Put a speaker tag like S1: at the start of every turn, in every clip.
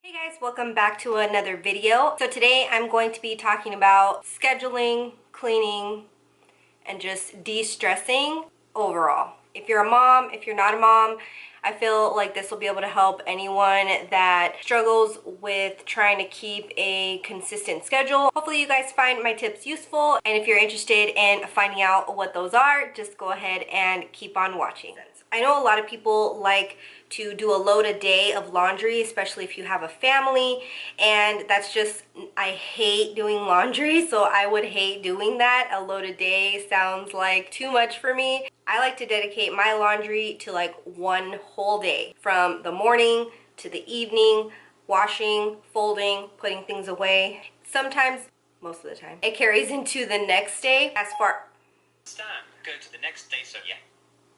S1: Hey guys, welcome back to another video. So today I'm going to be talking about scheduling, cleaning, and just de-stressing overall. If you're a mom, if you're not a mom, I feel like this will be able to help anyone that struggles with trying to keep a consistent schedule. Hopefully you guys find my tips useful, and if you're interested in finding out what those are, just go ahead and keep on watching. I know a lot of people like to do a load a day of laundry, especially if you have a family, and that's just, I hate doing laundry, so I would hate doing that. A load a day sounds like too much for me. I like to dedicate my laundry to like one whole day, from the morning to the evening, washing, folding, putting things away. Sometimes, most of the time, it carries into the next day. As far
S2: go to the next day, so yeah.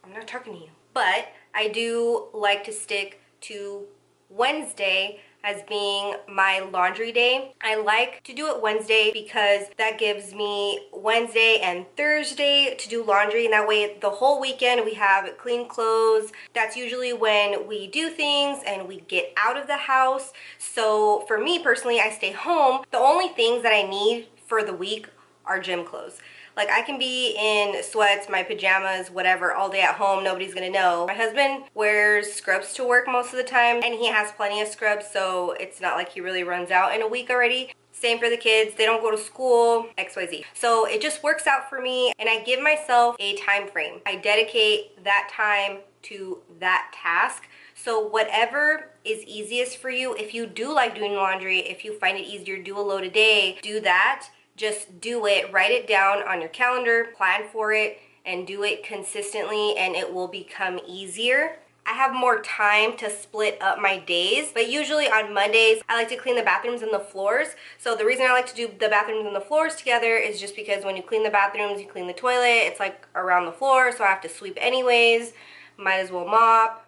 S1: I'm not talking to you. But I do like to stick to Wednesday as being my laundry day. I like to do it Wednesday because that gives me Wednesday and Thursday to do laundry, and that way the whole weekend we have clean clothes. That's usually when we do things and we get out of the house. So for me personally, I stay home. The only things that I need for the week are gym clothes. Like, I can be in sweats, my pajamas, whatever, all day at home. Nobody's gonna know. My husband wears scrubs to work most of the time, and he has plenty of scrubs, so it's not like he really runs out in a week already. Same for the kids. They don't go to school, XYZ. So it just works out for me, and I give myself a time frame. I dedicate that time to that task. So whatever is easiest for you, if you do like doing laundry, if you find it easier to do a load a day, do that. Just do it, write it down on your calendar, plan for it, and do it consistently, and it will become easier. I have more time to split up my days, but usually on Mondays, I like to clean the bathrooms and the floors. So the reason I like to do the bathrooms and the floors together is just because when you clean the bathrooms, you clean the toilet, it's like around the floor, so I have to sweep anyways, might as well mop.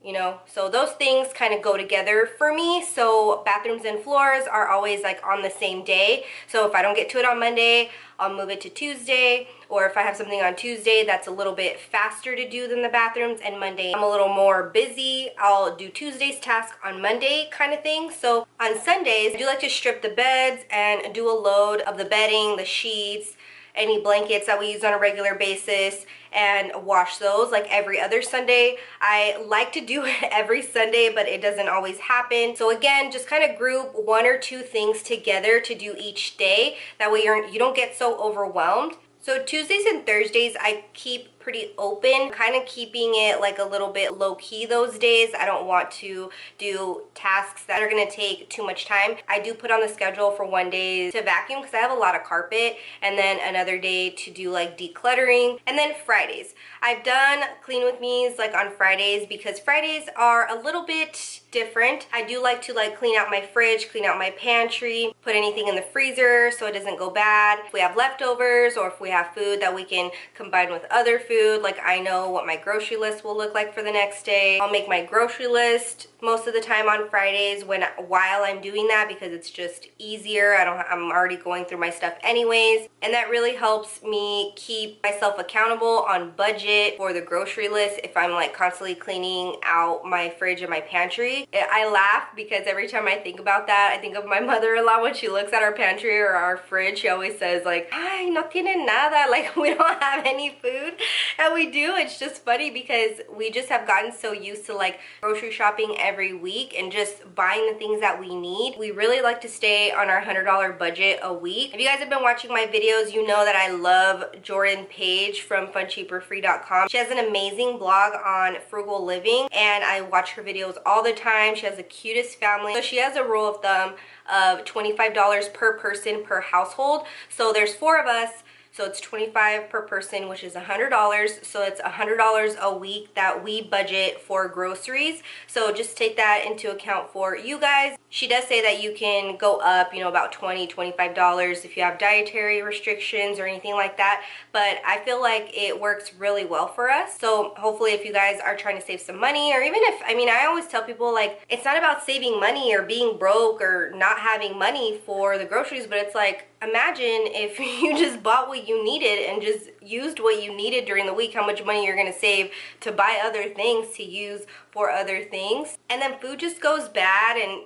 S1: You know, so those things kind of go together for me. So bathrooms and floors are always like on the same day. So if I don't get to it on Monday, I'll move it to Tuesday. Or if I have something on Tuesday that's a little bit faster to do than the bathrooms, and Monday I'm a little more busy, I'll do Tuesday's task on Monday kind of thing. So on Sundays, I do like to strip the beds and do a load of the bedding, the sheets, any blankets that we use on a regular basis, and wash those like every other Sunday. I like to do it every Sunday, but it doesn't always happen. So again, just kind of group one or two things together to do each day. That way you don't get so overwhelmed. So Tuesdays and Thursdays I keep pretty open, kind of keeping it like a little bit low-key those days. I don't want to do tasks that are going to take too much time. I do put on the schedule for one day to vacuum because I have a lot of carpet, and then another day to do like decluttering, and then Fridays. I've done clean with me's like on Fridays because Fridays are a little bit different. I do like to like clean out my fridge, clean out my pantry, put anything in the freezer so it doesn't go bad. If we have leftovers or if we have food that we can combine with other food, like I know what my grocery list will look like for the next day. I'll make my grocery list most of the time on Fridays while I'm doing that because it's just easier. I'm already going through my stuff anyways, and that really helps me keep myself accountable on budget for the grocery list if I'm like constantly cleaning out my fridge and my pantry. I laugh because every time I think about that, I think of my mother-in-law when she looks at our pantry or our fridge. She always says like, ay, no tiene nada, like we don't have any food. And we do. It's just funny because we just have gotten so used to like grocery shopping every week and just buying the things that we need. We really like to stay on our $100 budget a week. If you guys have been watching my videos, you know that I love Jordan Page from funcheaperfree.com. She has an amazing blog on frugal living, and I watch her videos all the time. She has the cutest family. So she has a rule of thumb of $25 per person per household. So there's 4 of us. So it's $25 per person, which is $100. So it's $100 a week that we budget for groceries. So just take that into account for you guys. She does say that you can go up, you know, about $20, $25 if you have dietary restrictions or anything like that. But I feel like it works really well for us. So hopefully if you guys are trying to save some money, or even if, I mean, I always tell people like, it's not about saving money or being broke or not having money for the groceries, but it's like, imagine if you just bought what you needed and just used what you needed during the week, how much money you're gonna save to buy other things to use for other things. And then food just goes bad, and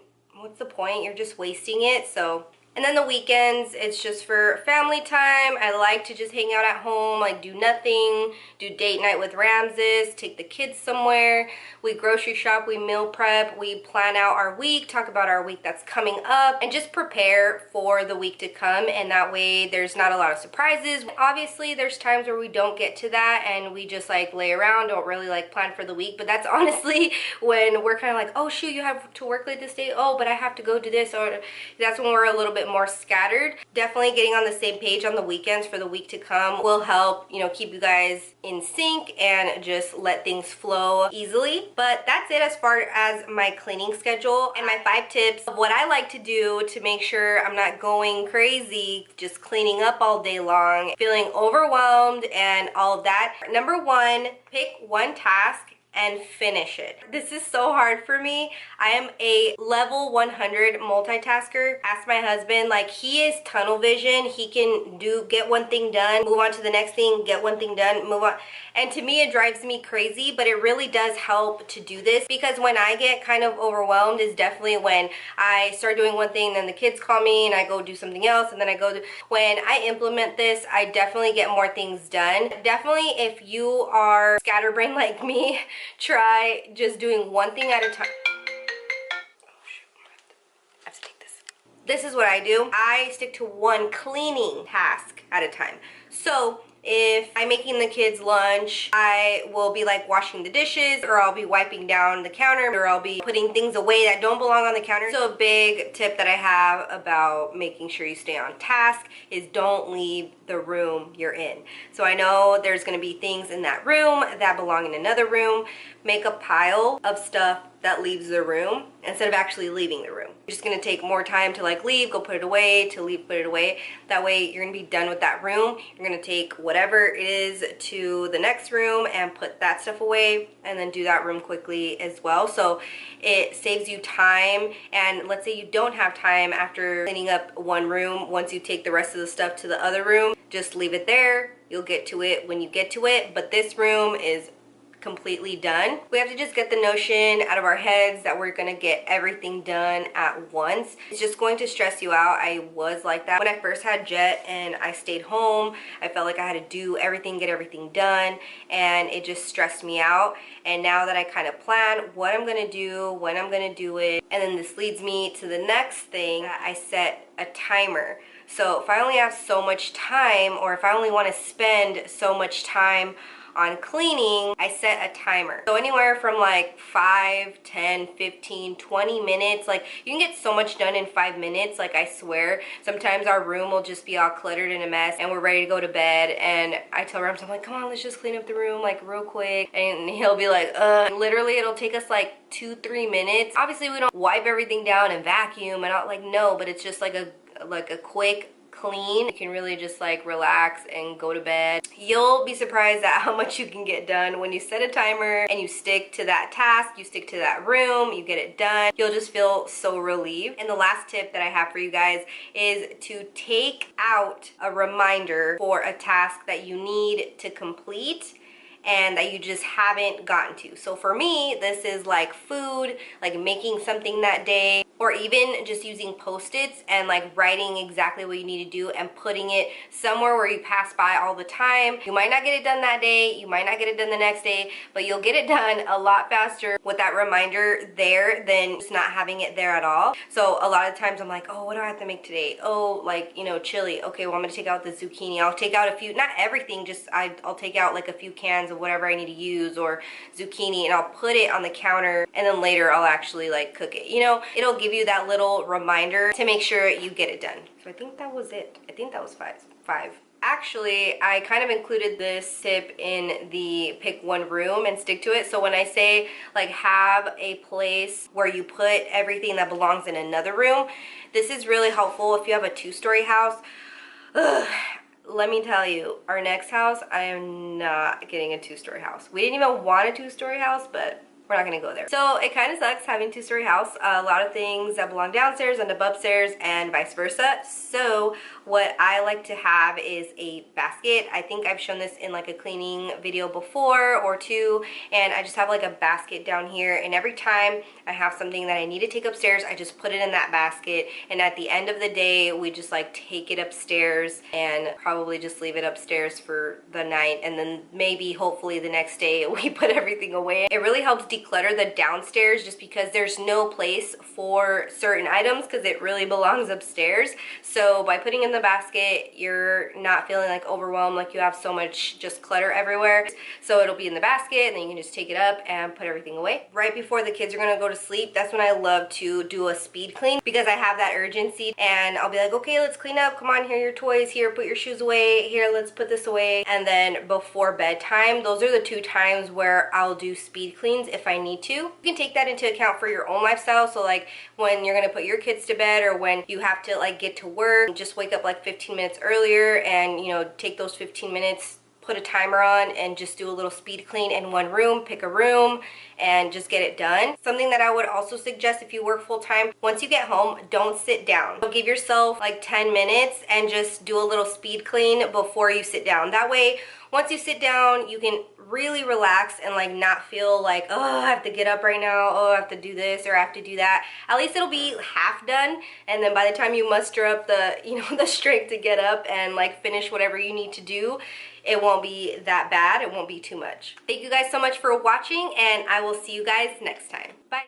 S1: what's the point? You're just wasting it. So, and then the weekends, it's just for family time. I like to just hang out at home, like do nothing, do date night with Ramses, take the kids somewhere. We grocery shop, we meal prep, we plan out our week, talk about our week that's coming up, and just prepare for the week to come. And that way there's not a lot of surprises. Obviously, there's times where we don't get to that and we just like lay around, don't really like plan for the week. But that's honestly when we're kind of like, oh shoot, you have to work late this day. Oh, but I have to go do this. Or that's when we're a little bit more scattered. Definitely getting on the same page on the weekends for the week to come will help, you know, keep you guys in sync and just let things flow easily. But that's it as far as my cleaning schedule and my 5 tips of what I like to do to make sure I'm not going crazy just cleaning up all day long, feeling overwhelmed and all of that. Number 1, pick one task and finish it. This is so hard for me. I am a level 100 multitasker. Ask my husband, like he is tunnel vision. He can get one thing done, move on to the next thing, get one thing done, move on. And to me, it drives me crazy, but it really does help to do this because when I get kind of overwhelmed is definitely when I start doing one thing, then the kids call me and I go do something else, and then I go do, when I implement this, I definitely get more things done. Definitely if you are scatterbrained like me, try just doing one thing at a time. Oh shoot, I have to take this. This is what I do. I stick to one cleaning task at a time. So if I'm making the kids lunch, I will be like washing the dishes, or I'll be wiping down the counter, or I'll be putting things away that don't belong on the counter. So a big tip that I have about making sure you stay on task is don't leave the room you're in. So I know there's gonna be things in that room that belong in another room. Make a pile of stuff that leaves the room instead of actually leaving the room. You're just gonna take more time to like leave, go put it away, to leave, put it away. That way you're gonna be done with that room. You're gonna take whatever it is to the next room and put that stuff away, and then do that room quickly as well. So it saves you time. And let's say you don't have time after cleaning up one room, once you take the rest of the stuff to the other room, just leave it there. You'll get to it when you get to it. But this room is completely done. We have to just get the notion out of our heads that we're gonna get everything done at once. It's just going to stress you out. I was like that when I first had Jet and I stayed home. I felt like I had to do everything, get everything done, and it just stressed me out. And now that I kind of plan what I'm gonna do, when I'm gonna do it, and then this leads me to the next thing, I set a timer. So if I only have so much time, or if I only want to spend so much time on cleaning, I set a timer. So anywhere from like 5, 10, 15, 20 minutes, like you can get so much done in 5 minutes, like I swear. Sometimes our room will just be all cluttered in a mess and we're ready to go to bed, and I tell Rams, I'm like, come on, let's just clean up the room like real quick, and he'll be like, literally it'll take us like 2-3 minutes. Obviously we don't wipe everything down and vacuum and all, like no, but it's just like a quick clean. You can really just like relax and go to bed. You'll be surprised at how much you can get done when you set a timer and you stick to that task, you stick to that room, you get it done. You'll just feel so relieved. And the last tip that I have for you guys is to take out a reminder for a task that you need to complete and that you just haven't gotten to. So for me, this is like food, like making something that day, or even just using Post-its and like writing exactly what you need to do and putting it somewhere where you pass by all the time. You might not get it done that day, you might not get it done the next day, but you'll get it done a lot faster with that reminder there than just not having it there at all. So a lot of times I'm like, oh, what do I have to make today? Oh, like, you know, chili. Okay, well, I'm gonna take out the zucchini. I'll take out a few, not everything, just I'll take out like a few cans of whatever I need to use, or zucchini, and I'll put it on the counter, and then later I'll actually like cook it. You know, it'll give you that little reminder to make sure you get it done. So I think that was it. I think that was five. Actually, I kind of included this tip in the pick one room and stick to it. So when I say like have a place where you put everything that belongs in another room, this is really helpful if you have a 2-story house. Ugh. Let me tell you, our next house, I am not getting a 2-story house. We didn't even want a 2-story house, but we're not gonna go there. So it kind of sucks having two-story house. A lot of things that belong downstairs end up upstairs and vice versa. So what I like to have is a basket. I think I've shown this in like a cleaning video before or two, and I just have like a basket down here, and every time I have something that I need to take upstairs, I just put it in that basket, and at the end of the day we just like take it upstairs and probably just leave it upstairs for the night, and then maybe hopefully the next day we put everything away. It really helps declutter the downstairs just because there's no place for certain items because it really belongs upstairs. So by putting in the basket, you're not feeling like overwhelmed, like you have so much just clutter everywhere. So it'll be in the basket, and then you can just take it up and put everything away. Right before the kids are gonna go to sleep, that's when I love to do a speed clean because I have that urgency, and I'll be like, okay, let's clean up, come on, here are your toys, here, put your shoes away, here, let's put this away. And then before bedtime, those are the two times where I'll do speed cleans if I need to. You can take that into account for your own lifestyle. So like when you're gonna put your kids to bed, or when you have to like get to work, just wake up like 15 minutes earlier and, you know, take those 15 minutes, put a timer on, and just do a little speed clean in one room, pick a room, and just get it done. Something that I would also suggest if you work full-time, once you get home, don't sit down. Give yourself like 10 minutes and just do a little speed clean before you sit down. That way, once you sit down, you can really relax and like not feel like, oh, I have to get up right now, oh, I have to do this or I have to do that. At least it'll be half done, and then by the time you muster up the, you know, the strength to get up and like finish whatever you need to do, it won't be that bad. It won't be too much. Thank you guys so much for watching, and I will see you guys next time. Bye.